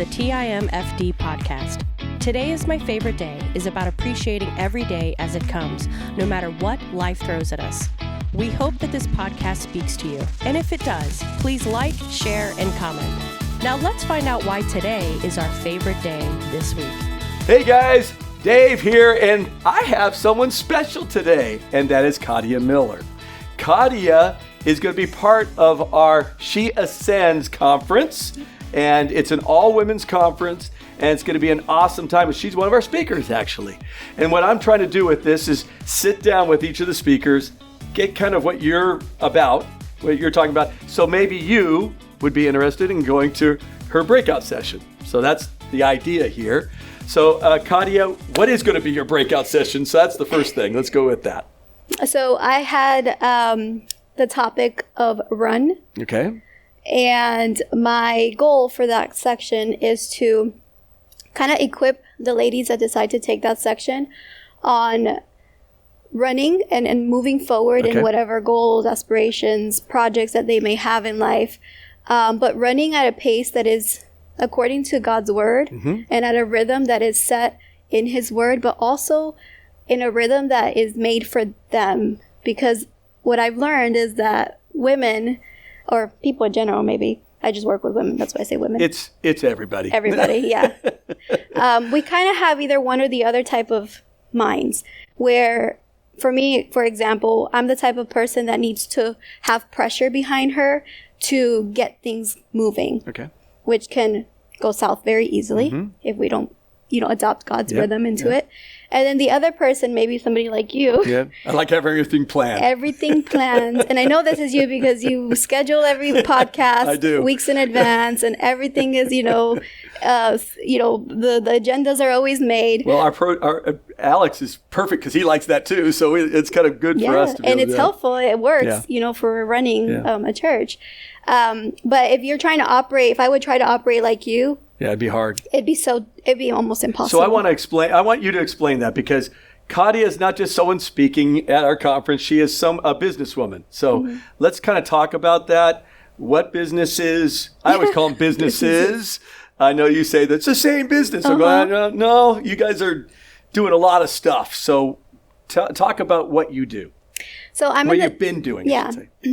the TIMFD podcast. Today is my favorite day is about appreciating every day as it comes, no matter what life throws at us. We hope that this podcast speaks to you. And if it does, please like, share, and comment. Now let's find out why today is our favorite day this week. Hey guys, Dave here, and I have someone special today, and that is Katia Miller. Katia is going to be part of our She Ascends conference, and it's an all-women's conference, and it's going to be an awesome time. She's one of our speakers, actually. And what I'm trying to do with this is sit down with each of the speakers, get kind of what you're about, what you're talking about. So maybe you would be interested in going to her breakout session. So that's the idea here. So Katia, what is going to be your breakout session? So that's the first thing. Let's go with that. So I had the topic of run. Okay. And my goal for that section is to kind of equip the ladies that decide to take that section on running and moving forward in whatever goals, aspirations, projects that they may have in life. But running at a pace that is according to God's word and at a rhythm that is set in his word, but also in a rhythm that is made for them. Because what I've learned is that women, or people in general maybe, I just work with women, that's why I say women. It's everybody. Everybody, yeah. We kind of have either one or the other type of minds, where for me, for example, I'm the type of person that needs to have pressure behind her to get things moving, which can go south very easily if we don't, adopt God's rhythm into it. And then the other person, maybe somebody like you. Yeah, I like having everything planned. Everything planned. And I know this is you because you schedule every podcast weeks in advance, and everything is, the agendas are always made. Well, our Alex is perfect because he likes that too. So it's kind of good for us to be and it's helpful. It works, for running a church. But if you're trying to operate, if I would try to operate like you, it'd be hard. It'd be almost impossible. So I want you to explain that, because Katia is not just someone speaking at our conference. She is a businesswoman. So let's kind of talk about that. What business is? I always call them businesses. I know you say that's the same business. I'm going, no, you guys are doing a lot of stuff. So talk about what you do. So you've been doing. Yeah,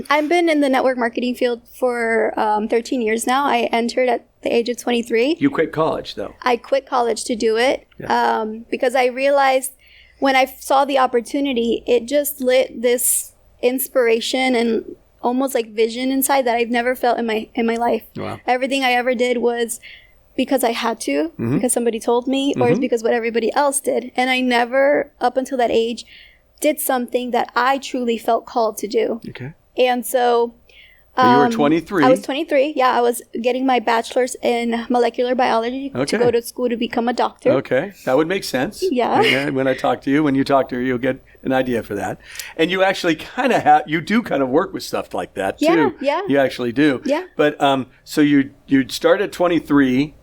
I've been in the network marketing field for 13 years now. I entered at the age of 23. You quit college, though. I quit college to do it because I realized when I saw the opportunity, it just lit this inspiration and almost like vision inside that I've never felt in my life. Wow. Everything I ever did was because I had to, because somebody told me, or it's because what everybody else did. And I never, up until that age, did something that I truly felt called to do. Okay. And so you were 23. I was 23. Yeah, I was getting my bachelor's in molecular biology to go to school to become a doctor. Okay, that would make sense. Yeah. When you talk to her, you'll get an idea for that. And you actually you do work with stuff like that too. Yeah. You actually do. Yeah. But so you started at 23,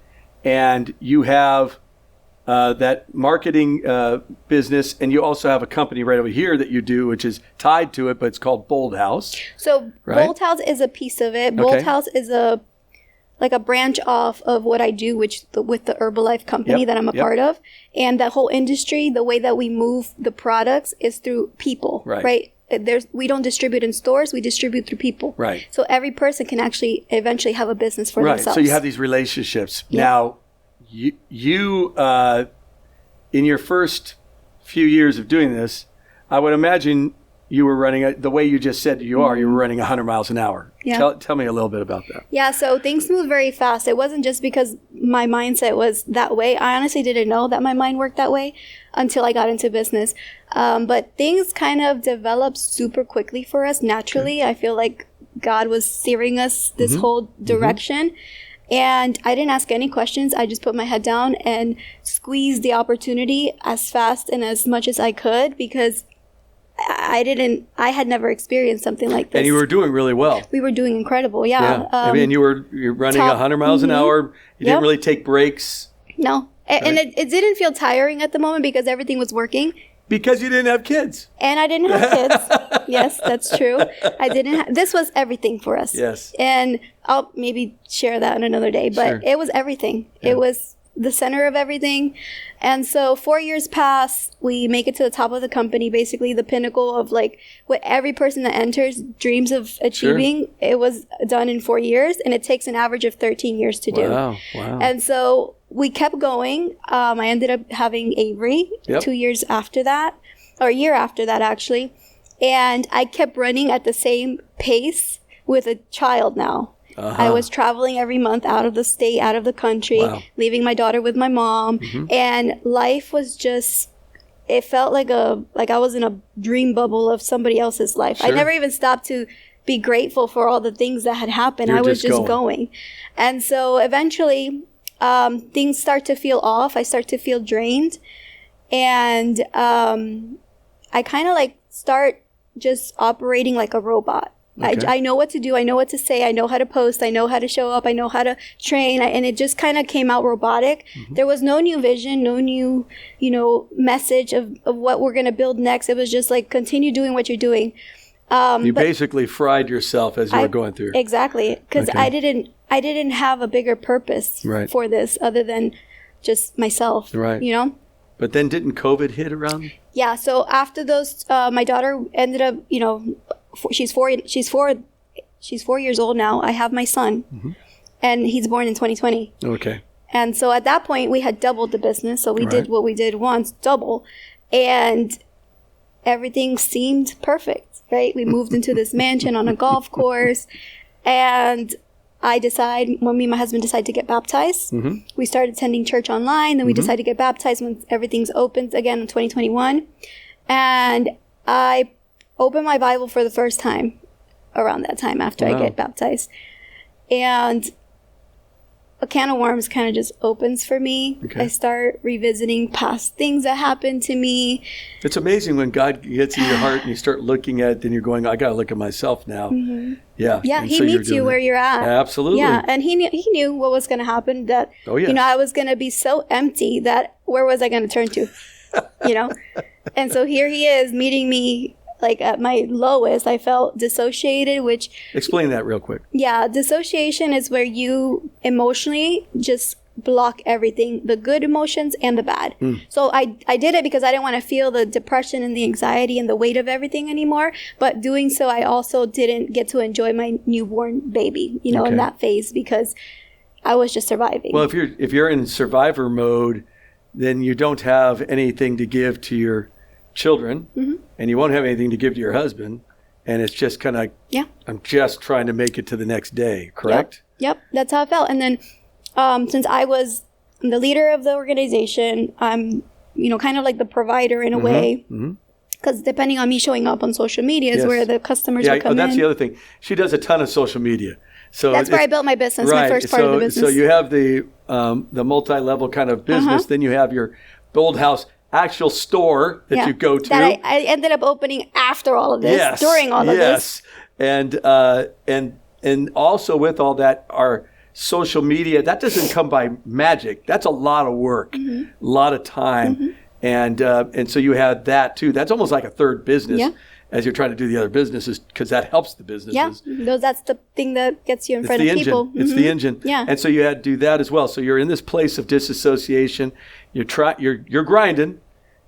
and you have that marketing business, and you also have a company right over here that you do, which is tied to it, but it's called Bold House. So Bold House is a piece of it. Bold House is a branch off of what I do, with the Herbalife company that I'm a part of. And that whole industry, the way that we move the products is through people, right? We don't distribute in stores, we distribute through people. Right. So every person can actually eventually have a business for themselves. Right, so you have these relationships. Yeah. Now, You in your first few years of doing this, I would imagine you were running, the way you just said you were running 100 miles an hour. Yeah. Tell me a little bit about that. Yeah, so things move very fast. It wasn't just because my mindset was that way. I honestly didn't know that my mind worked that way until I got into business. But things kind of developed super quickly for us naturally. Okay. I feel like God was steering us this whole direction. And I didn't ask any questions. I just put my head down and squeezed the opportunity as fast and as much as I could, because I had never experienced something like this. And you were doing really well. We were doing incredible, yeah. You're running 100 miles an hour. You didn't really take breaks. No. And it didn't feel tiring at the moment because everything was working. Because you didn't have kids. And I didn't have kids. Yes, that's true. I didn't this was everything for us. Yes. And I'll maybe share that on another day, but it was everything. Yeah. It was the center of everything. And so 4 years pass, we make it to the top of the company, basically the pinnacle of like what every person that enters dreams of achieving. It was done in 4 years, and it takes an average of 13 years to do. Wow. And so we kept going. I ended up having Avery 2 years after that, or a year after that actually. And I kept running at the same pace with a child now. I was traveling every month out of the state, out of the country, leaving my daughter with my mom. And life was just, it felt like I was in a dream bubble of somebody else's life. I never even stopped to be grateful for all the things that had happened. I was just going. And so eventually things start to feel off. I start to feel drained. And I kind of like start just operating like a robot. Okay. I know what to do. I know what to say. I know how to post. I know how to show up. I know how to train. And it just kind of came out robotic. There was no new vision, no new, message of what we're going to build next. It was just like, continue doing what you're doing. You basically fried yourself as you were going through. Exactly. Because I didn't have a bigger purpose for this other than just myself, But then didn't COVID hit around? Yeah. So after those, my daughter ended up, she's 4 years old now. I have my son, and he's born in 2020. Okay. And so at that point, we had doubled the business. So we did what we did once, double, and everything seemed perfect, right? We moved into this mansion on a golf course, and when me and my husband decided to get baptized, we started attending church online. Then we decided to get baptized when everything's opened again in 2021. And I opened my Bible for the first time around that time after I get baptized. And a can of worms kind of just opens for me. Okay. I start revisiting past things that happened to me. It's amazing when God gets in your heart and you start looking at it and you're going, I got to look at myself now. Yeah. Yeah, and he meets you where you're at. Absolutely. Yeah, and he knew what was going to happen, that, I was going to be so empty that where was I going to turn to, And so here he is meeting me. Like at my lowest, I felt dissociated, which... Explain that real quick. Yeah, dissociation is where you emotionally just block everything, the good emotions and the bad. So I did it because I didn't want to feel the depression and the anxiety and the weight of everything anymore. But doing so, I also didn't get to enjoy my newborn baby, in that phase, because I was just surviving. Well, if you're in survivor mode, then you don't have anything to give to your children, and you won't have anything to give to your husband, and it's just kind of I'm just trying to make it to the next day, correct? Yep, that's how I felt. And then since I was the leader of the organization, I'm kind of like the provider in a way, because depending on me showing up on social media is where the customers are coming that's in. the other thing. She does a ton of social media, so that's where I built my business, my first part of the business. So you have the multi-level kind of business, then you have your Bold House actual store that you go to. That I ended up opening after all of this, during all of this. And also with all that, our social media, that doesn't come by magic. That's a lot of work, a lot of time. And so you had that too. That's almost like a third business as you're trying to do the other businesses, because that helps the businesses. Yeah, that's the thing that gets you in front of people. It's the engine. Yeah. And so you had to do that as well. So you're in this place of disassociation. You're grinding.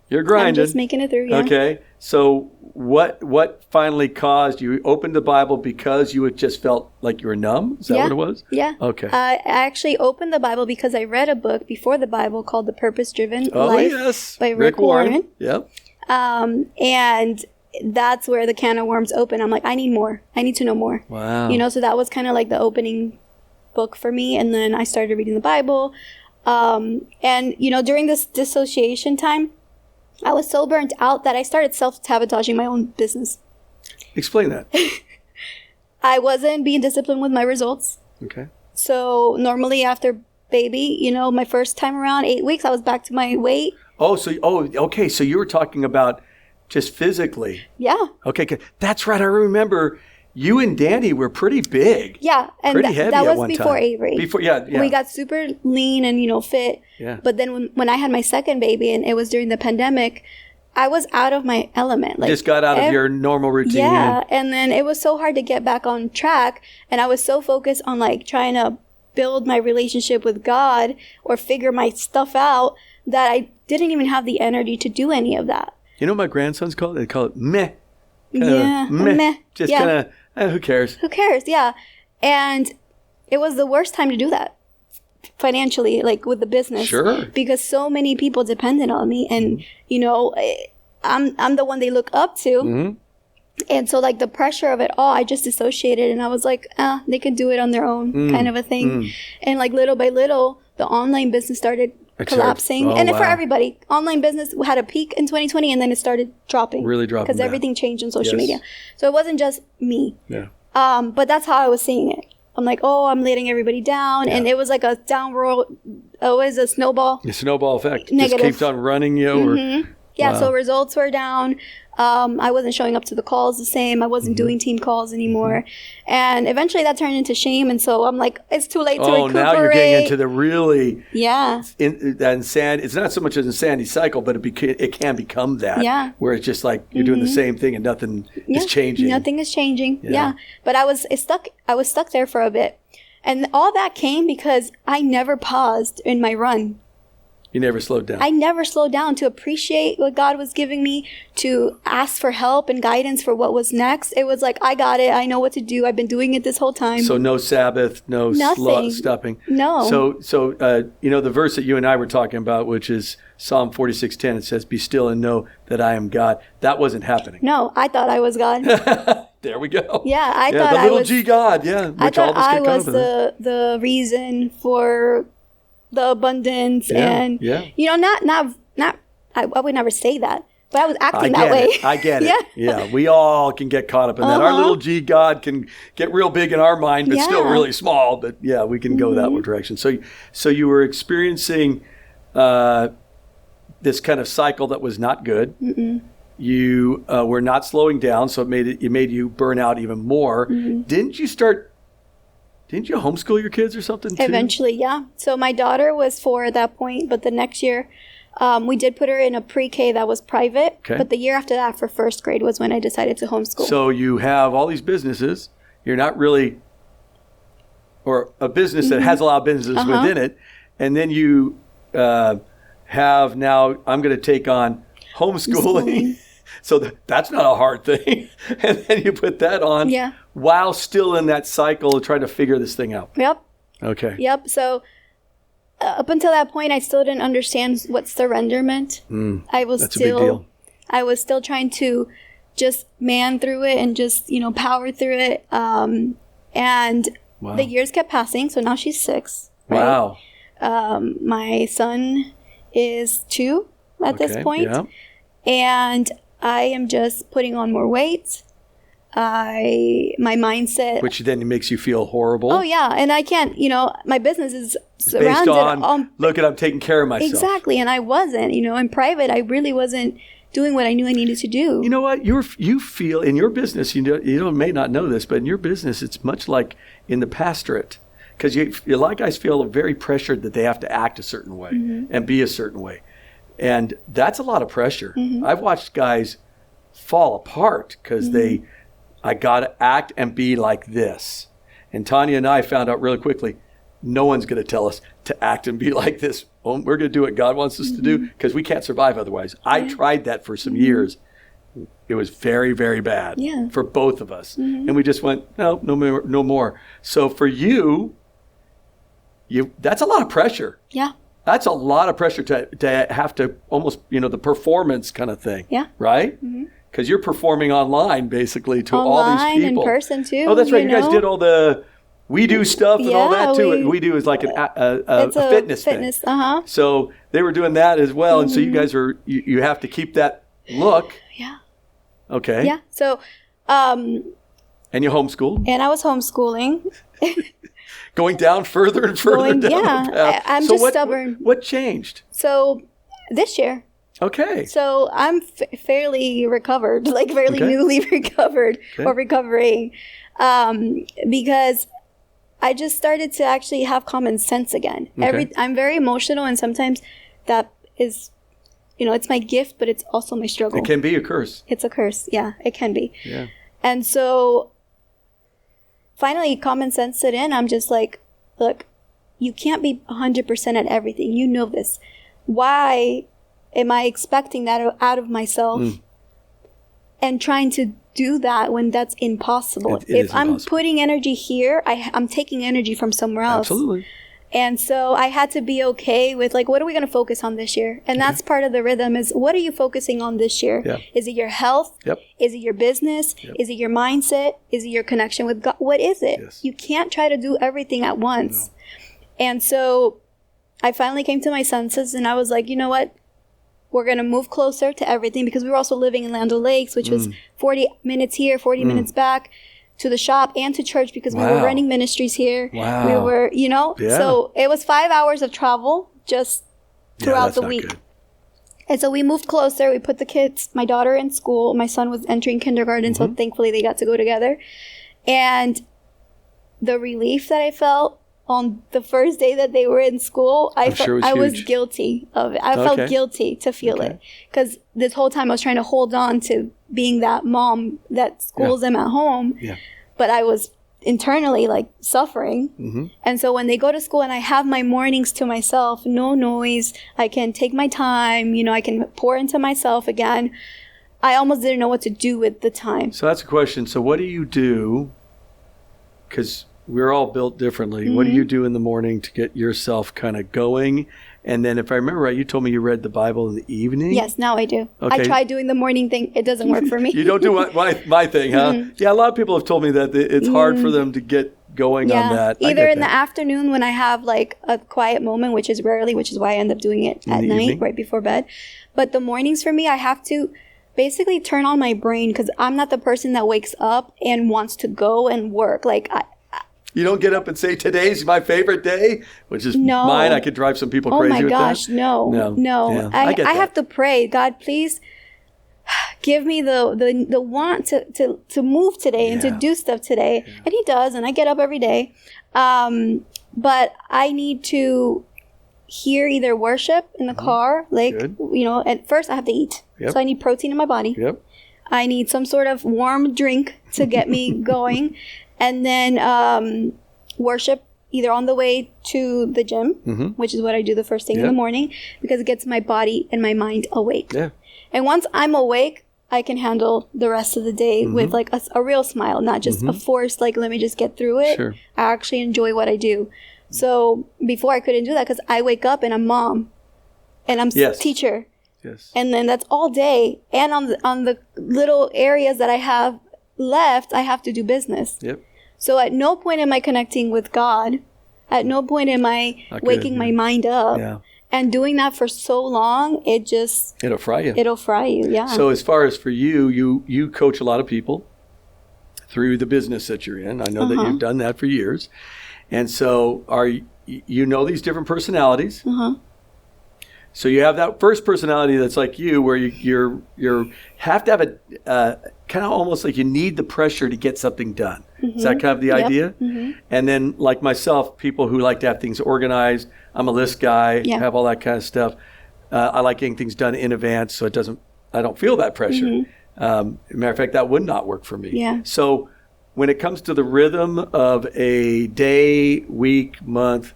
You're grinding. I'm just making it through, Okay. So what finally caused you opened the Bible because you had just felt like you were numb? Is that what it was? Yeah. Okay. I actually opened the Bible because I read a book before the Bible called The Purpose-Driven Life by Rick Warren. Yep. And that's where the can of worms opened. I'm like, I need more. I need to know more. Wow. So that was kind of like the opening book for me. And then I started reading the Bible. And, during this dissociation time, I was so burnt out that I started self-sabotaging my own business. Explain that. I wasn't being disciplined with my results. Okay. So normally after baby, my first time around, 8 weeks, I was back to my weight. Okay. So you were talking about just physically. Yeah. Okay. That's right. I remember you and Danny were pretty big. Yeah. And pretty heavy that was at one before time. Avery. Yeah. We got super lean and, fit. Yeah. But then when I had my second baby and it was during the pandemic, I was out of my element. Like, just got out of your normal routine. Yeah. And then it was so hard to get back on track. And I was so focused on like trying to build my relationship with God or figure my stuff out that I didn't even have the energy to do any of that. You know what my grandsons call it? They call it meh. Meh. Just kind of, who cares? Who cares? Yeah. And it was the worst time to do that financially, like with the business. Sure. Because so many people depended on me. And, you know, I'm the one they look up to. Mm-hmm. And so like the pressure of it all, I just dissociated and I was like, they can do it on their own kind of a thing. And like little by little, the online business started collapsing. And for everybody, online business had a peak in 2020 and then it started dropping. Really dropping. Because everything changed on social media. So it wasn't just me. Yeah. But that's how I was seeing it. I'm like, oh, I'm letting everybody down. Yeah. And it was like a downward, always a snowball. A snowball effect. Negative. Just keeps on running you. Yeah, so results were down. I wasn't showing up to the calls the same. I wasn't doing team calls anymore. And eventually that turned into shame. And so I'm like, it's too late to recuperate. Now you're getting into the really insanity. It's not so much an insanity cycle, but it can become that. Yeah. Where it's just like you're doing the same thing and nothing is changing. Nothing is changing. Yeah. But I was stuck there for a bit. And all that came because I never paused in my run. You never slowed down. I never slowed down to appreciate what God was giving me, to ask for help and guidance for what was next. It was like, I got it. I know what to do. I've been doing it this whole time. So no Sabbath, no stopping. No. So you know, the verse that you and I were talking about, which is Psalm 46:10, it says, "Be still and know that I am God." That wasn't happening. No, I thought I was God. There we go. Yeah, I thought the little G God. Yeah, I thought I was the reason for the abundance and you know, I would never say that, but I was acting that way. I get it. Yeah, we all can get caught up in that. Our little G God can get real big in our mind, but still really small. But yeah, we can go that direction. So you were experiencing this kind of cycle that was not good. You were not slowing down, so it made you burn out even more. Didn't you homeschool your kids or something too? Eventually, yeah. So my daughter was 4 at that point, but the next year we did put her in a pre-K that was private. Okay. But the year after that for first grade was when I decided to homeschool. So you have all these businesses. You're not really, or a business that has a lot of businesses within it. And then you have now, I'm going to take on homeschooling. So that's not a hard thing. And then you put that on while still in that cycle of trying to figure this thing out. Yep. Okay. Yep. So up until that point, I still didn't understand what surrender meant. That's a big deal. I was still trying to just man through it and just, you know, power through it. And the years kept passing. So now she's 6. Right? Wow. My son is 2 at this point. Yeah. And I am just putting on more weight. My mindset, which then makes you feel horrible. Oh yeah, and I can't. You know, my business is surrounded based on look at I'm taking care of myself. Exactly, and I wasn't. You know, in private, I really wasn't doing what I knew I needed to do. You know what? You feel in your business. You may not know this, but in your business, it's much like in the pastorate, because a lot of guys feel very pressured that they have to act a certain way and be a certain way. And that's a lot of pressure. I've watched guys fall apart because I got to act and be like this. And Tanya and I found out really quickly, no one's going to tell us to act and be like this. Well, we're going to do what God wants us to do because we can't survive otherwise. I tried that for some years. It was very, very bad for both of us. And we just went, no more. So for you, that's a lot of pressure. Yeah. That's a lot of pressure to have to almost, the performance kind of thing. Yeah. Right? Because you're performing online, basically, to all these people. Online, in person, too. Oh, that's right. You guys did all the We Do stuff and all that, too. We Do is like a fitness thing. So they were doing that as well. And so you guys you have to keep that look. Yeah. Okay. Yeah. So. And you homeschooled? And I was homeschooling. Going down further and further down the path. I'm just stubborn. What changed? So this year. Okay. So I'm fairly recovered, like fairly newly recovered or recovering, because I just started to actually have common sense again. I'm very emotional, and sometimes that is it's my gift, but it's also my struggle. It can be a curse. It's a curse. Yeah, it can be. Yeah. And so finally common sense set in. I'm just like, look, you can't be 100% at everything. You know this. Why am I expecting that out of myself and trying to do that when that's impossible? If I'm putting energy here, I'm taking energy from somewhere else. Absolutely. And so I had to be okay with like, what are we going to focus on this year? And that's part of the rhythm is, what are you focusing on this year? Yeah. Is it your health? Yep. Is it your business? Yep. Is it your mindset? Is it your connection with God? What is it? Yes. You can't try to do everything at once. No. And so I finally came to my senses and I was like, you know what? We're going to move closer to everything, because we were also living in Land O'Lakes, which was 40 minutes here, 40 minutes back to the shop and to church, because we were running ministries here. Wow. We were, so it was 5 hours of travel just throughout the week. Good. And so we moved closer. We put the kids, my daughter in school. My son was entering kindergarten, so thankfully they got to go together. And the relief that I felt on the first day that they were in school, I was guilty of it. I felt guilty to feel it, because this whole time I was trying to hold on to being that mom that schools them at home. Yeah. But I was internally like suffering. And so when they go to school and I have my mornings to myself, no noise, I can take my time, I can pour into myself again. I almost didn't know what to do with the time. So that's a question. So what do you do? Because we're all built differently. What do you do in the morning to get yourself kind of going? And then if I remember right, you told me you read the Bible in the evening? Yes, now I do. Okay. I tried doing the morning thing. It doesn't work for me. You don't do my thing, huh? Yeah, a lot of people have told me that it's hard for them to get going on that. Either in the afternoon when I have like a quiet moment, which is rarely, which is why I end up doing it at night, evening? Right before bed. But the mornings for me, I have to basically turn on my brain, because I'm not the person that wakes up and wants to go and work. Like you don't get up and say, today's my favorite day, which is mine. I could drive some people crazy with that. Oh my gosh, no. Yeah, I have to pray, God, please give me the want to move today and to do stuff today. Yeah. And he does, and I get up every day. But I need to hear either worship in the car, like, at first I have to eat. Yep. So I need protein in my body. Yep. I need some sort of warm drink to get me going. And then worship either on the way to the gym, which is what I do the first thing in the morning, because it gets my body and my mind awake. Yeah. And once I'm awake, I can handle the rest of the day with like a real smile, not just a forced, like, let me just get through it. Sure. I actually enjoy what I do. So before I couldn't do that, because I wake up and I'm mom and I'm teacher. Yes. And then that's all day. And on the little areas that I have left, I have to do business. Yep. So at no point am I connecting with God. At no point am I waking my mind up. Yeah. And doing that for so long, it'll fry you. It'll fry you, yeah. So as far as for you coach a lot of people through the business that you're in. I know that you've done that for years. And so these different personalities. So you have that first personality that's like you, where you have to have a kind of almost like you need the pressure to get something done. Is that kind of the idea? And then like myself, people who like to have things organized. I'm a list guy, have all that kind of stuff. I like getting things done in advance, so I don't feel that pressure. Matter of fact, that would not work for me. Yeah. So when it comes to the rhythm of a day, week, month,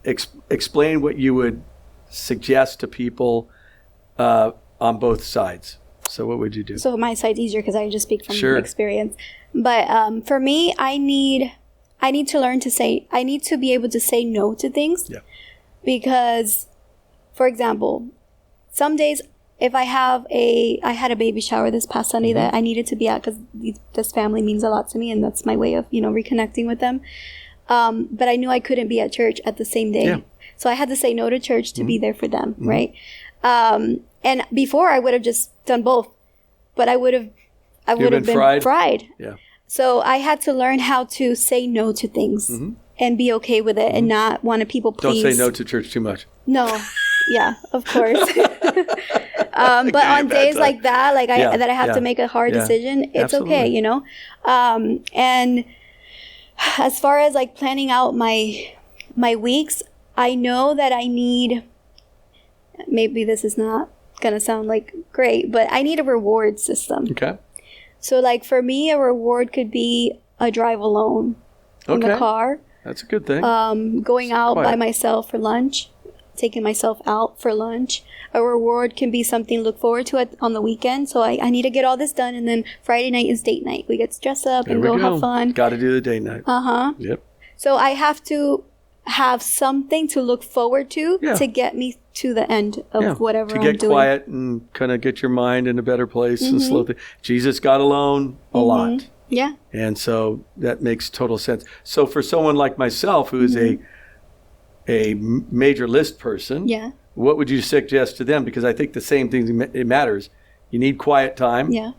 explain what you would suggest to people on both sides. So what would you do? So my side's easier because I just speak from experience. But for me, I need to learn to say, I need to be able to say no to things. Yeah. Because, for example, some days if I had a baby shower this past Sunday that I needed to be at, because this family means a lot to me and that's my way of, reconnecting with them. But I knew I couldn't be at church at the same day. Yeah. So I had to say no to church to be there for them, right? And before I would have just done both, but I would have been fried. Yeah. So I had to learn how to say no to things and be okay with it and not want to people please. Don't say no to church too much. No. Yeah, of course. But on days like that, that I have to make a hard decision, it's okay, And as far as planning out my weeks, I know that I need maybe this is not going to sound like great, but I need a reward system. Okay. So like for me, a reward could be a drive alone in the car. That's a good thing. Going out by myself for lunch, taking myself out for lunch. A reward can be something to look forward to on the weekend. So I need to get all this done. And then Friday night is date night. We get to dress up and go have fun. Got to do the date night. Yep. So I have to have something to look forward to get me to the end of whatever I'm doing. To get quiet and kind of get your mind in a better place and slow things. Jesus got alone a lot. Yeah. And so that makes total sense. So for someone like myself who is a major list person, what would you suggest to them? Because I think the same thing it matters. You need quiet time. Yeah.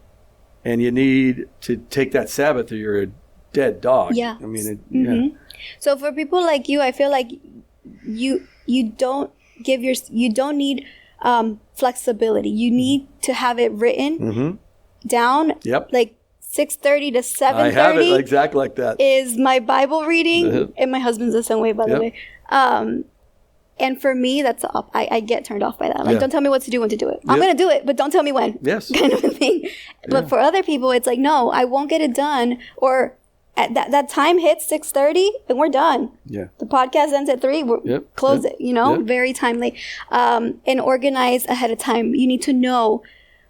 And you need to take that Sabbath or you're a dead dog. Yeah. I mean, So for people like you, I feel like you don't need flexibility. You need to have it written down. Yep. Like 6:30 to 7:30. I have it exactly like that. Is my Bible reading, and my husband's the same way, by the way. And for me, that's I get turned off by that. Like, don't tell me what to do when to do it. I'm going to do it, but don't tell me when. Yes. Kind of a thing. But for other people, it's like, no, I won't get it done. Or at that time hits 6:30 and we're done. Yeah. The podcast ends at 3. We're close it, very timely. And organize ahead of time. You need to know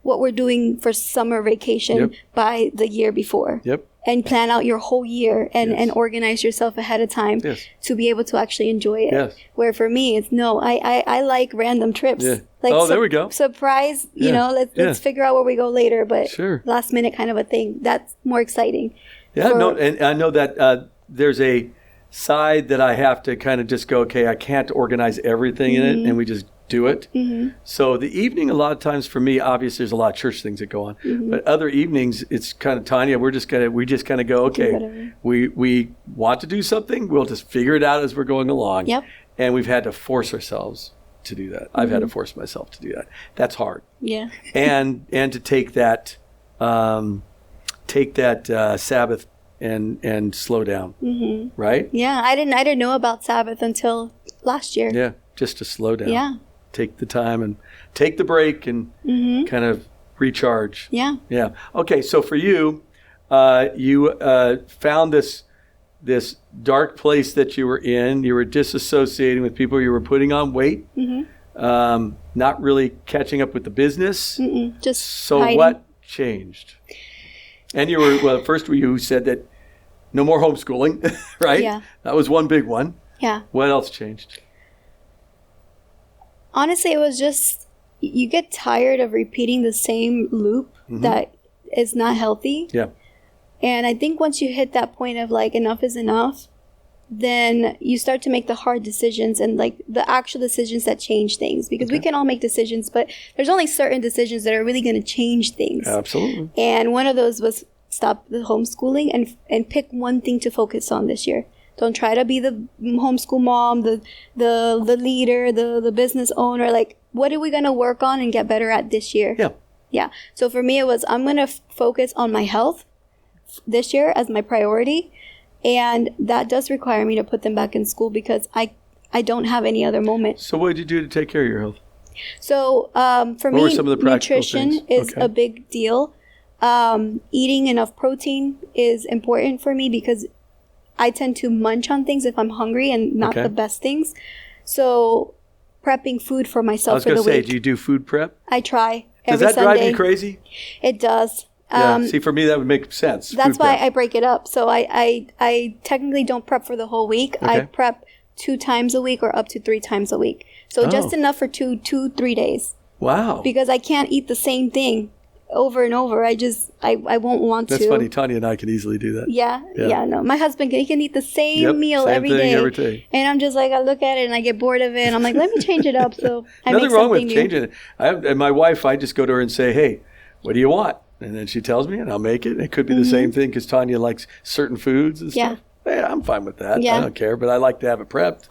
what we're doing for summer vacation by the year before. Yep. And plan out your whole year and organize yourself ahead of time to be able to actually enjoy it. Yes. Where for me, it's I like random trips. Yeah. Like there we go. Surprise, let's figure out where we go later, but sure. Last minute kind of a thing. That's more exciting. Yeah, and I know that there's a side that I have to kind of just go, okay, I can't organize everything in it, and we just do it. So the evening, a lot of times for me, obviously there's a lot of church things that go on, but other evenings, it's kind of Tanya. We just kind of go, okay, we want to do something. We'll just figure it out as we're going along. Yep. And we've had to force ourselves to do that. I've had to force myself to do that. That's hard. Yeah. and to take that Sabbath and slow down, right? Yeah, I didn't know about Sabbath until last year. Yeah, just to slow down. Yeah. Take the time and take the break and kind of recharge. Yeah. Yeah. Okay, so for you, you found this dark place that you were in. You were disassociating with people. You were putting on weight. Not really catching up with the business. Just so hiding. What changed? And you were first you said that no more homeschooling, right? Yeah. That was one big one. Yeah. What else changed? Honestly, it was just you get tired of repeating the same loop that is not healthy. Yeah. And I think once you hit that point of like enough is enough, then you start to make the hard decisions and like the actual decisions that change things, because we can all make decisions, but there's only certain decisions that are really going to change things. Absolutely. And one of those was stop the homeschooling and pick one thing to focus on this year. Don't try to be the homeschool mom, the leader, the business owner. Like, what are we going to work on and get better at this year? Yeah. Yeah. So for me, it was, I'm going to focus on my health this year as my priority. And that does require me to put them back in school because I don't have any other moment. So what did you do to take care of your health? So for me, nutrition is a big deal. Eating enough protein is important for me because I tend to munch on things if I'm hungry and not the best things. So prepping food for myself for the week. I was going to say, do you do food prep? I try every Sunday. Does that drive you crazy? It does. Yeah. See, for me, that would make sense. That's why I break it up. So I technically don't prep for the whole week. I prep 2 times a week or up to 3 times a week. So just enough for 3 days. Wow. Because I can't eat the same thing over and over. I won't want to. That's funny. Tanya and I can easily do that. Yeah. No. My husband, he can eat the same meal every day. And I'm just like, I look at it and I get bored of it. And I'm like, let me change it up. So I Nothing make wrong with something changing it. And my wife, I just go to her and say, hey, what do you want? And then she tells me and I'll make it. And it could be the same thing because Tanya likes certain foods and stuff. Yeah, I'm fine with that. Yeah. I don't care. But I like to have it prepped,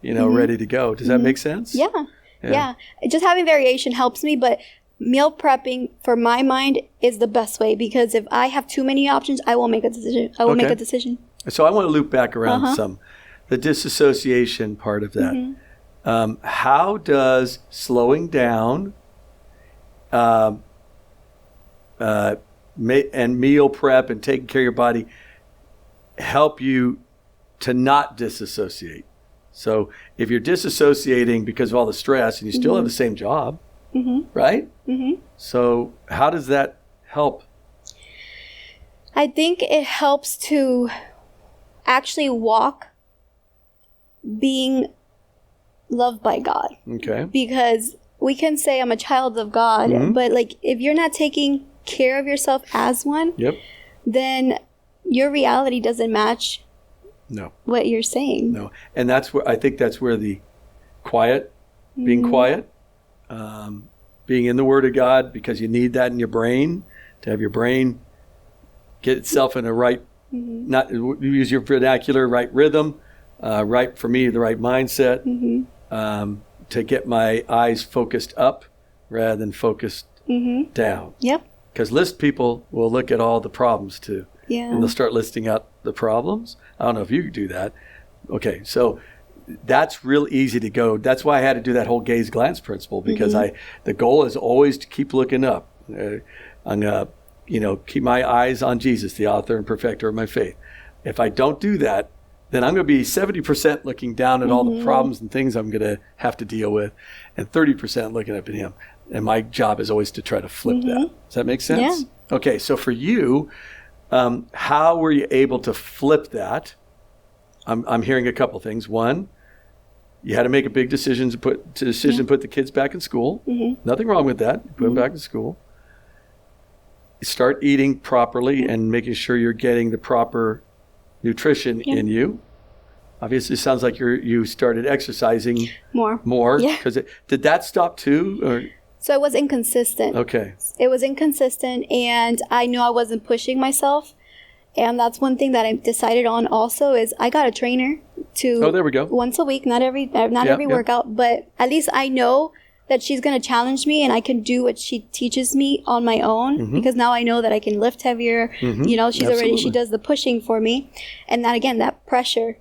ready to go. Does that make sense? Yeah. Just having variation helps me. But meal prepping, for my mind, is the best way. Because if I have too many options, I won't make a decision. Make a decision. So I want to loop back around the disassociation part of that. How does slowing down and meal prep and taking care of your body help you to not disassociate? So if you're disassociating because of all the stress and you still have the same job, right? So how does that help? I think it helps to actually walk being loved by God. Okay. Because we can say I'm a child of God, but like if you're not taking care of yourself as one, then your reality doesn't match what you're saying. No. And that's where I think that's where the quiet, being quiet, being in the Word of God, because you need that in your brain to have your brain get itself in a right, not use your vernacular, right rhythm, right, for me, the right mindset, to get my eyes focused up rather than focused down. Yep. Because list people will look at all the problems too. Yeah. And they'll start listing out the problems. I don't know if you could do that. Okay, so that's real easy to go. That's why I had to do that whole gaze glance principle, because the goal is always to keep looking up. I'm gonna, keep my eyes on Jesus, the author and perfecter of my faith. If I don't do that, then I'm going to be 70% looking down at all the problems and things I'm going to have to deal with, and 30% looking up at Him. And my job is always to try to flip that. Does that make sense? Yeah. Okay, so for you, how were you able to flip that? I'm hearing a couple things. One, you had to make a big decision to put the kids back in school. Nothing wrong with that. Put them back in school. Start eating properly and making sure you're getting the proper nutrition in you. Obviously, it sounds like you started exercising more. Yeah. Did that stop too? Or? So it was inconsistent. Okay. It was inconsistent, and I knew I wasn't pushing myself. And that's one thing that I decided on also is I got a trainer to. Oh, there we go. Once a week, not every workout, but at least I know that she's going to challenge me and I can do what she teaches me on my own, because now I know that I can lift heavier. She does the pushing for me. And that, again, that pressure.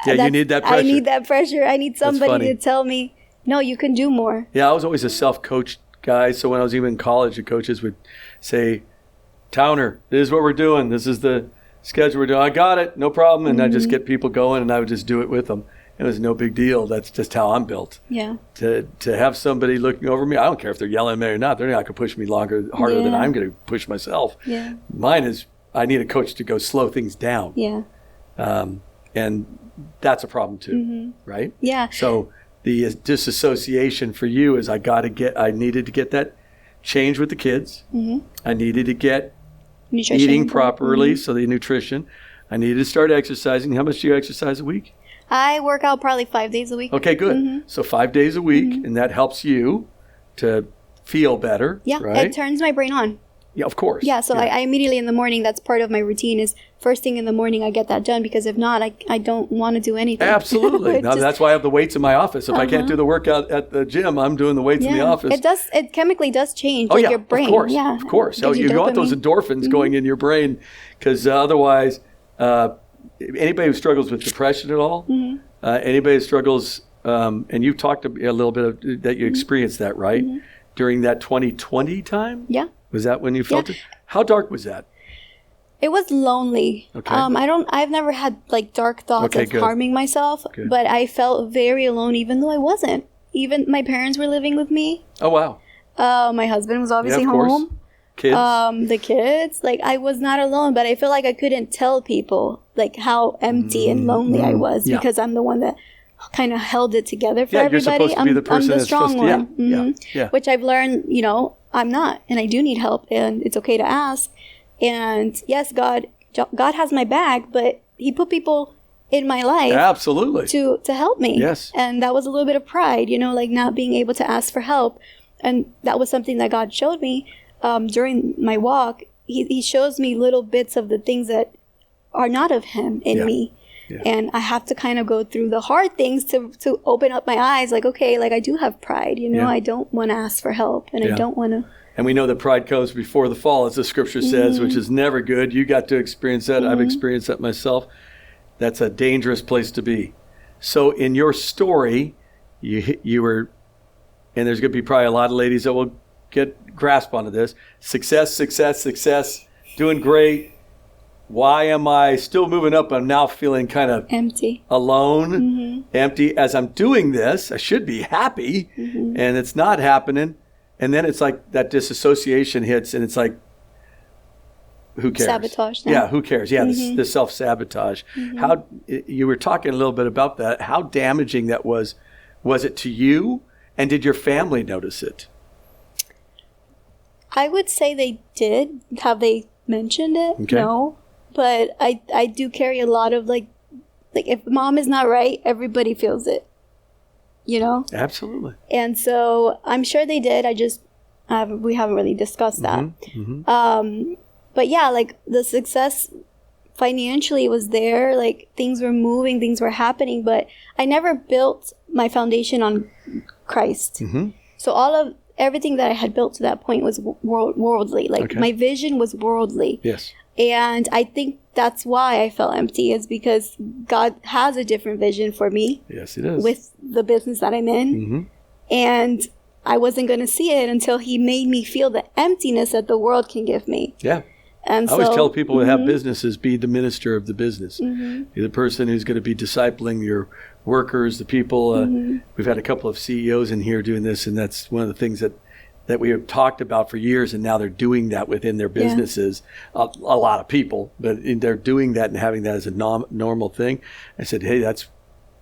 Yeah, you need that pressure. I need that pressure. I need somebody to tell me, no, you can do more. Yeah, I was always a self-coached guy. So when I was even in college, the coaches would say, Towner, this is what we're doing. This is the schedule we're doing. I got it. No problem. And I just get people going, and I would just do it with them. It was no big deal. That's just how I'm built. Yeah. To have somebody looking over me, I don't care if they're yelling at me or not. They're not going to push me harder than I'm going to push myself. Yeah. Mine is, I need a coach to go slow things down. Yeah. And that's a problem too, right? Yeah. So the disassociation for you is I needed to get that change with the kids. I needed to get eating properly, so the nutrition. I needed to start exercising. How much do you exercise a week? I work out probably 5 days a week. Okay, good. So 5 days a week, and that helps you to feel better. Yeah, right? It turns my brain on. Yeah, of course. Yeah, so I immediately in the morning, that's part of my routine is first thing in the morning I get that done, because if not, I don't want to do anything. Absolutely. Now that's why I have the weights in my office. If I can't do the workout at the gym, I'm doing the weights in the office. It chemically does change your brain. Of course. So you want those endorphins going in your brain, because otherwise, anybody who struggles with depression at all, anybody who struggles, and you've talked a little bit that you experienced that, right? During that 2020 time? Yeah. Was that when you felt it? How dark was that? It was lonely. Okay. I've never had like dark thoughts of harming myself, but I felt very alone even though I wasn't. Even my parents were living with me. Oh, wow. My husband was obviously home. Kids. The kids. Like I was not alone, but I feel like I couldn't tell people like how empty and lonely I was because I'm the one that kind of held it together for everybody. You're supposed to be the person I'm the strong one. Yeah. Which I've learned, I'm not, and I do need help, and it's okay to ask. And yes, God has my back, but He put people in my life absolutely to help me. Yes. And that was a little bit of pride, like not being able to ask for help. And that was something that God showed me during my walk. He shows me little bits of the things that are not of Him in me. Yeah. And I have to kind of go through the hard things to open up my eyes. Like, okay, like I do have pride, I don't want to ask for help, and I don't want to. And we know that pride comes before the fall, as the scripture says, which is never good. You got to experience that. I've experienced that myself. That's a dangerous place to be. So in your story, you were, and there's going to be probably a lot of ladies that will get grasp onto this. Success, doing great. Why am I still moving up? I'm now feeling kind of empty, alone, empty. As I'm doing this, I should be happy, and it's not happening. And then it's like that disassociation hits, and it's like, who cares? Sabotage. Now. Yeah, who cares? Yeah, this self-sabotage. How, you were talking a little bit about that. How damaging that was. Was it to you? And did your family notice it? I would say they did. Have they mentioned it? Okay. No. But I do carry a lot of like if mom is not right, everybody feels it. You know? Absolutely. And so I'm sure they did. We haven't really discussed that. But yeah, like the success financially was there. Like things were moving, things were happening, but I never built my foundation on Christ. So everything that I had built to that point was worldly. Like my vision was worldly. Yes. And I think that's why I felt empty, is because God has a different vision for me. Yes, He does. With the business that I'm in. And I wasn't going to see it until He made me feel the emptiness that the world can give me. Yeah. And I always tell people who have businesses, be the minister of the business. Be the person who's going to be discipling your workers, the people. We've had a couple of CEOs in here doing this, and that's one of the things that we have talked about for years, and now they're doing that within their businesses. A lot of people, but they're doing that and having that as a normal thing. I said, hey,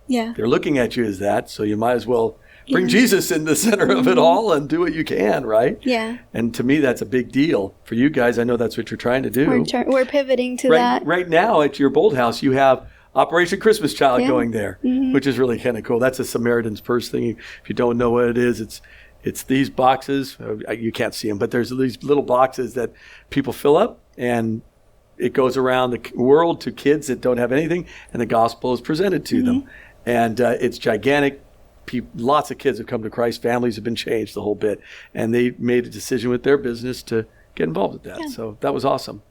they're looking at you as that, so you might as well bring Jesus in the center of it all and do what you can, right? Yeah. And to me, that's a big deal. For you guys, I know that's what you're trying to do. We're pivoting to that. Right now at your Bold House, you have Operation Christmas Child going there, which is really kind of cool. That's a Samaritan's Purse thing. If you don't know what it is, it's these boxes. You can't see them, but there's these little boxes that people fill up, and it goes around the world to kids that don't have anything, and the gospel is presented to them. And it's gigantic. Lots of kids have come to Christ. Families have been changed, the whole bit. And they made a decision with their business to get involved with that. Yeah. So that was awesome.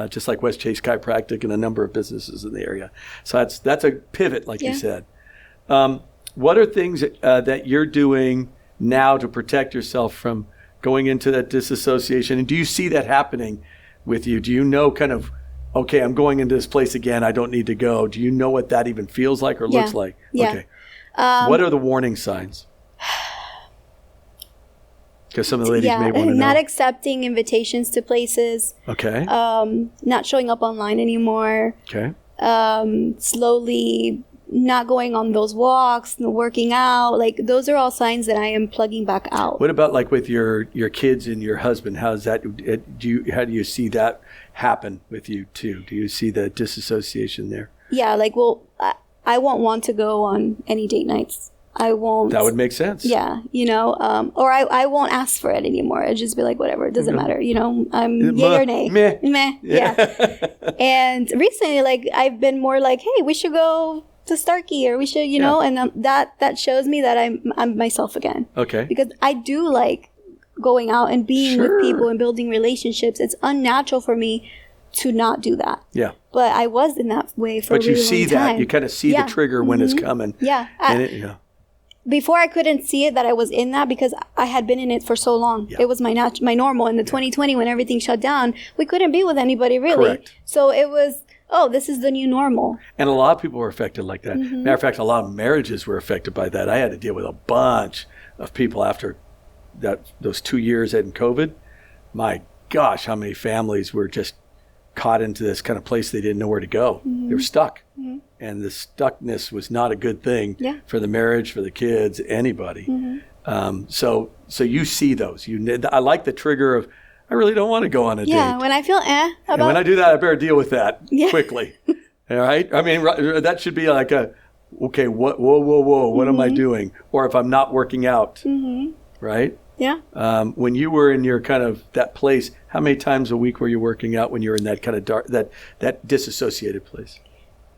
Just like West Chase Chiropractic and a number of businesses in the area. So that's a pivot, like you said. What are things that you're doing now to protect yourself from going into that disassociation? And do you see that happening with you? Do you know kind of, okay, I'm going into this place again, I don't need to go. Do you know what that even feels like or looks like? Yeah. Okay. What are the warning signs? Because some of the ladies may want to know. Not accepting invitations to places. Okay. Not showing up online anymore. Okay. Slowly not going on those walks, working out. Like those are all signs that I am plugging back out. What about like with your kids and your husband? How's that? How do you see that happen with you too? Do you see the disassociation there? Yeah. Like, I won't want to go on any date nights. I won't. That would make sense. Yeah, or I won't ask for it anymore. I'd just be like, whatever, it doesn't matter. I'm yay or nay. Meh. Yeah. And recently, like, I've been more like, hey, we should go to Starkey, or we should, and that shows me that I'm myself again. Okay. Because I do like going out and being with people and building relationships. It's unnatural for me to not do that. Yeah. But I was in that way for a really long time. But you see that. You kind of see the trigger when it's coming. Yeah. Before I couldn't see it that I was in that because I had been in it for so long. Yeah. It was my normal. In the 2020 when everything shut down, we couldn't be with anybody really. Correct. So it was, this is the new normal. And a lot of people were affected like that. Matter of fact, a lot of marriages were affected by that. I had to deal with a bunch of people after those 2 years in COVID. My gosh, how many families were just caught into this kind of place they didn't know where to go. They were stuck. And the stuckness was not a good thing for the marriage, for the kids, anybody. So you see those. I like the trigger of, I really don't want to go on a date. Yeah, when I feel and when I do that, I better deal with that quickly. All right? I mean, that should be like okay, whoa, what am I doing? Or if I'm not working out, right? Yeah. When you were in your kind of that place, how many times a week were you working out when you were in that kind of dark, that disassociated place?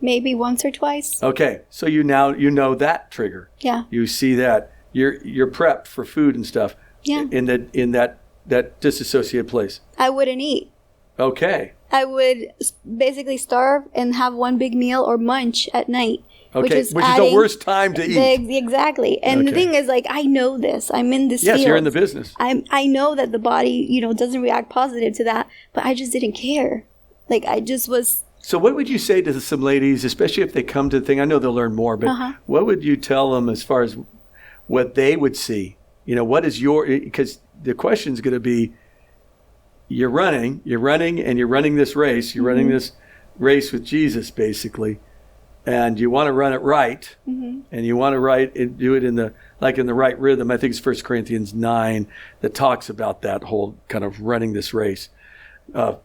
Maybe once or twice. Okay, so you know that trigger. Yeah. You see that you're prepped for food and stuff. Yeah. In that disassociated place. I wouldn't eat. Okay. I would basically starve and have one big meal or munch at night. Okay, which is the worst time to eat. Exactly. And the thing is, like, I know this. I'm in this field. Yes, you're in the business. I know that the body, doesn't react positive to that, but I just didn't care. Like, I just was... So what would you say to some ladies, especially if they come to the thing? I know they'll learn more, but what would you tell them as far as what they would see? What is because the question is going to be, you're running and you're running this race. You're running this race with Jesus, basically. And you want to run it right, and you want to do it in the right rhythm. I think it's 1 Corinthians 9 that talks about that whole kind of running this race. I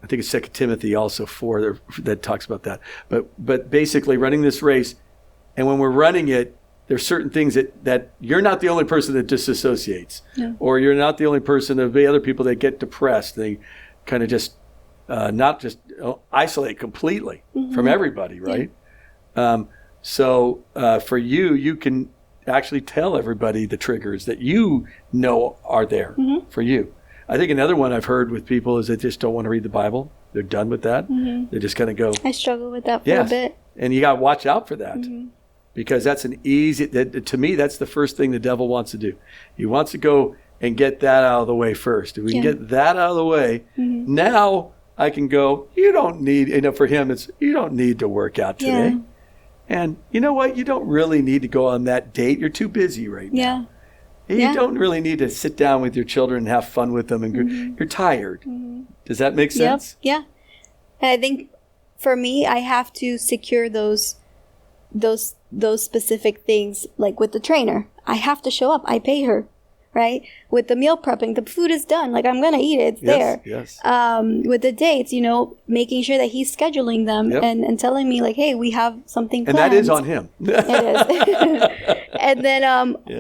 think it's 2 Timothy also 4 that talks about that. But basically running this race, and when we're running it, there's certain things that you're not the only person that disassociates, or you're not the only person. There'll be other people that get depressed. They kind of just not just isolate completely from everybody, right? So for you can actually tell everybody the triggers that are there for you. I think another one I've heard with people is they just don't want to read the Bible. They're done with that. They just kind of go. I struggle with that for a bit. And you got to watch out for that. Because that's to me, that's the first thing the devil wants to do. He wants to go and get that out of the way first. If we can get that out of the way, now I can go, you don't need, for him, you don't need to work out today. Yeah. And you know what? You don't really need to go on that date. You're too busy right now. You don't really need to sit down with your children and have fun with them. And you're tired. Does that make sense? Yeah. And I think for me, I have to secure those specific things, like with the trainer. I have to show up. I pay her, right? With the meal prepping, the food is done. Like, I'm going to eat it. It's there. Yes. With the dates, making sure that he's scheduling them and telling me, like, hey, we have something planned. And that is on him. It is. And then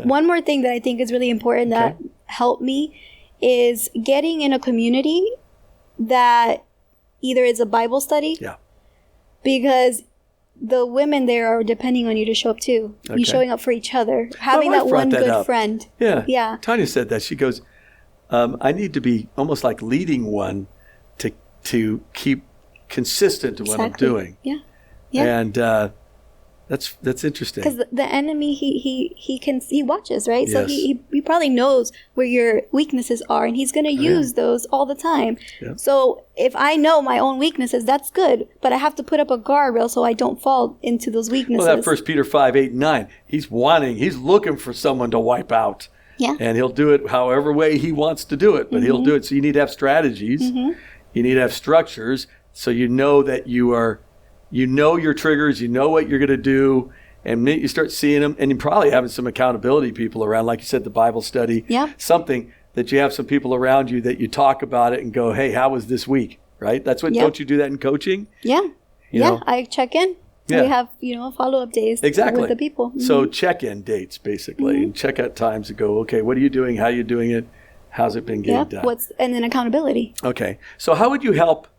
one more thing that I think is really important that helped me is getting in a community that either is a Bible study. Yeah. Because the women there are depending on you to show up too. Okay. You showing up for each other. Having that one good friend. Yeah. Yeah. Tanya said that. She goes, I need to be almost like leading one to keep consistent to what I'm doing. Yeah. Yeah. And that's interesting. Because the enemy, he watches, right? Yes. So he probably knows where your weaknesses are, and he's going to use those all the time. Yeah. So if I know my own weaknesses, that's good. But I have to put up a guardrail so I don't fall into those weaknesses. Well, that 1 Peter 5, 8, and 9, he's looking for someone to wipe out. Yeah. And he'll do it however way he wants to do it, but he'll do it. So you need to have strategies. You need to have structures so you know that you know your triggers, you know what you're going to do, and you start seeing them, and you're probably having some accountability people around, like you said, the Bible study, something that you have some people around you that you talk about it and go, hey, how was this week, right? That's what, don't you do that in coaching? Yeah. You know? I check in. Yeah. We have, follow-up days with the people. So check-in dates, basically, and check out times to go, okay, what are you doing? How are you doing it? How's it been getting done? And then accountability. Okay. So how would you help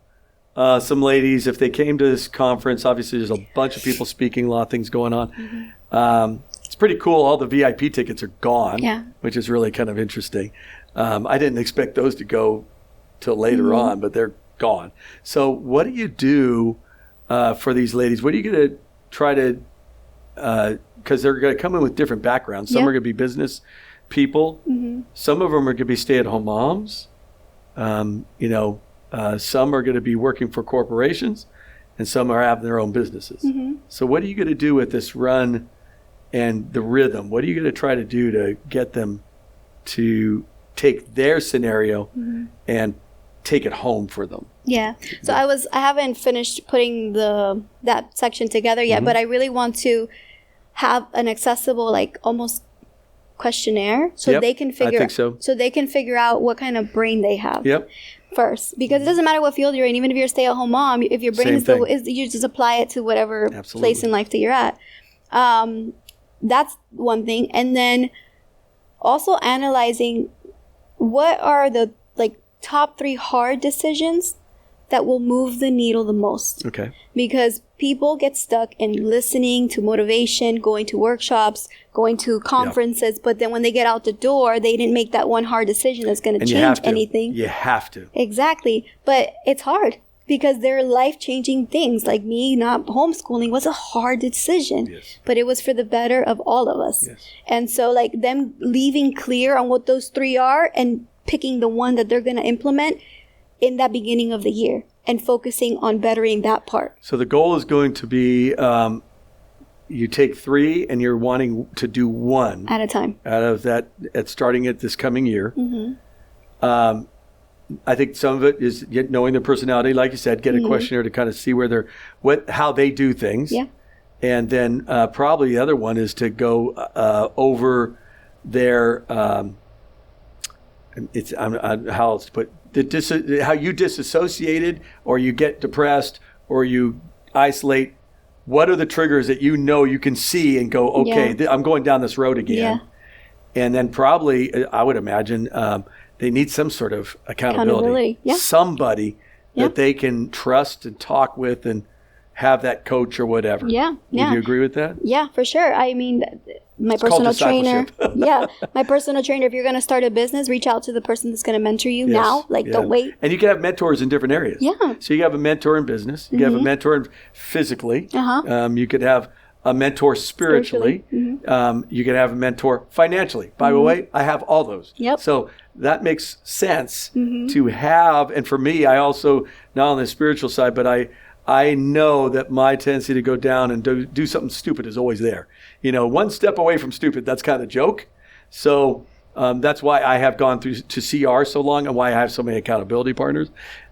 some ladies, if they came to this conference? Obviously, there's a bunch of people speaking, a lot of things going on. It's pretty cool. All the VIP tickets are gone, which is really kind of interesting. I didn't expect those to go till later on, but they're gone. So what do you do for these ladies? What are you going to try to, because they're going to come in with different backgrounds. Some are going to be business people. Some of them are going to be stay-at-home moms. Some are going to be working for corporations, and some are having their own businesses. So what are you going to do with this run and the rhythm? What are you going to try to do to get them to take their scenario and take it home for them? Yeah. So I haven't finished putting that section together yet, but I really want to have an accessible, like, almost questionnaire so they can figure out what kind of brain they have. First, because it doesn't matter what field you're in. Even if you're a stay-at-home mom, if your brain you just apply it to whatever place in life that you're at. That's one thing. And then also analyzing what are the top 3 hard decisions that will move the needle the most. Okay. Because people get stuck in listening to motivation, going to workshops, going to conferences, but then when they get out the door, they didn't make that one hard decision that's going to change anything. You have to. Exactly. But it's hard. because they're life-changing things. Like me not homeschooling was a hard decision, Yes. but it was for the better of all of us. Yes. And so like them leaving clear on what those 3 are and picking the one that they're going to implement in that beginning of the year and focusing on bettering that part. So the goal is going to be you take 3 and you're wanting to do 1 At a time. out of that at starting it this coming year. Mm-hmm. I think some of it is knowing their personality, like you said, get a questionnaire to kind of see where how they do things. Yeah. And then probably the other one is to go over their how else to put how you disassociated or you get depressed or you isolate. What are the triggers that you know you can see and go, okay, I'm going down this road again. Yeah. And then probably I would imagine they need some sort of accountability. Yeah. Somebody that they can trust and talk with and have that coach or whatever. Yeah. Would you agree with that? Yeah, for sure. I mean, my It's called personal trainer. discipleship. My personal trainer. If you're going to start a business, reach out to the person that's going to mentor you now. Like, don't wait. And you can have mentors in different areas. Yeah. So you have a mentor in business. You can have a mentor physically. You could have a mentor spiritually. You can have a mentor financially. By the way, I have all those. Yep. So that makes sense to have. And for me, I also, not on the spiritual side, but I know that my tendency to go down and do something stupid is always there. You know, one step away from stupid, that's kind of a joke. So that's why I have gone through to CR so long and why I have so many accountability partners.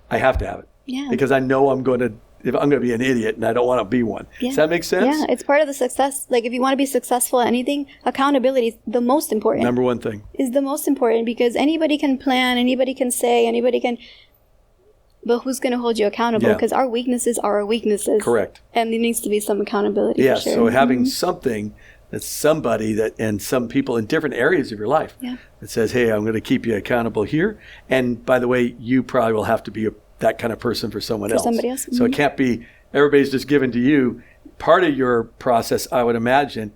I have to have it. Yeah. Because I know I'm going to be an idiot and I don't want to be one. Yeah. Does that make sense? Yeah, it's part of the success. Like, if you want to be successful at anything, accountability is the most important. Number one thing. Is the most important, because anybody can plan, anybody can say, anybody can... But who's going to hold you accountable? Yeah. Because our weaknesses are our weaknesses. Correct. And there needs to be some accountability. Yeah, for sure. so having something that's somebody and some people in different areas of your life that says, hey, I'm going to keep you accountable here. And by the way, you probably will have to be that kind of person for someone else. Somebody else. So it can't be everybody's just given to you. Part of your process, I would imagine,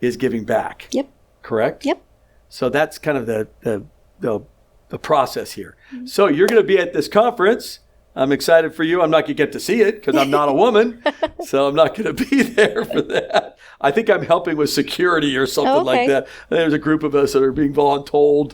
is giving back. Yep. Correct? Yep. So that's kind of the process here. So you're going to be at this conference. I'm excited for you. I'm not going to get to see it because I'm not a woman, so I'm not going to be there for that. I think I'm helping with security or something like that. There's a group of us that are being voluntold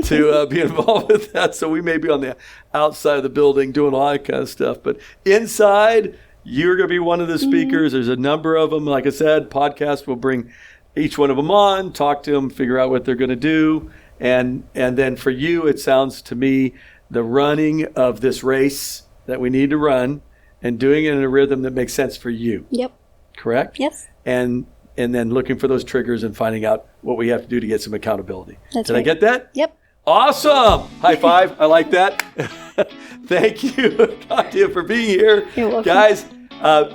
to be involved with that, so we may be on the outside of the building doing all that kind of stuff. But inside, you're going to be one of the speakers. There's a number of them. Like I said, podcast will bring each one of them on, talk to them, figure out what they're going to do. And then for you, it sounds to me the running of this race that we need to run and doing it in a rhythm that makes sense for you. Yep. Correct? Yes. And then looking for those triggers and finding out what we have to do to get some accountability. That's Did right. I get that? Yep. Awesome. High five. I like that. Thank you, Katia, for being here. You're welcome. Guys,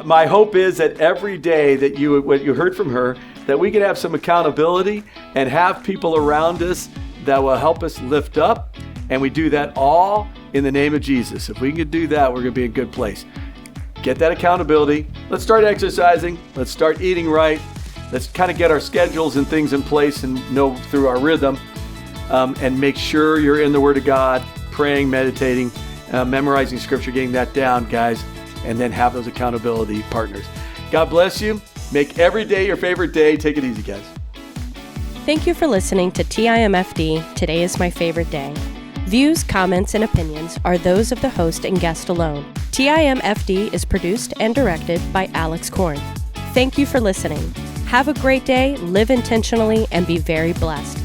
my hope is that every day that what you heard from her, that we can have some accountability and have people around us that will help us lift up. And we do that all in the name of Jesus. If we can do that, we're going to be in a good place. Get that accountability. Let's start exercising. Let's start eating right. Let's kind of get our schedules and things in place and know through our rhythm. And make sure you're in the Word of God, praying, meditating, memorizing Scripture, getting that down, guys. And then have those accountability partners. God bless you. Make every day your favorite day. Take it easy, guys. Thank you for listening to TIMFD, Today is My Favorite Day. Views, comments, and opinions are those of the host and guest alone. TIMFD is produced and directed by Alex Korn. Thank you for listening. Have a great day, live intentionally, and be very blessed.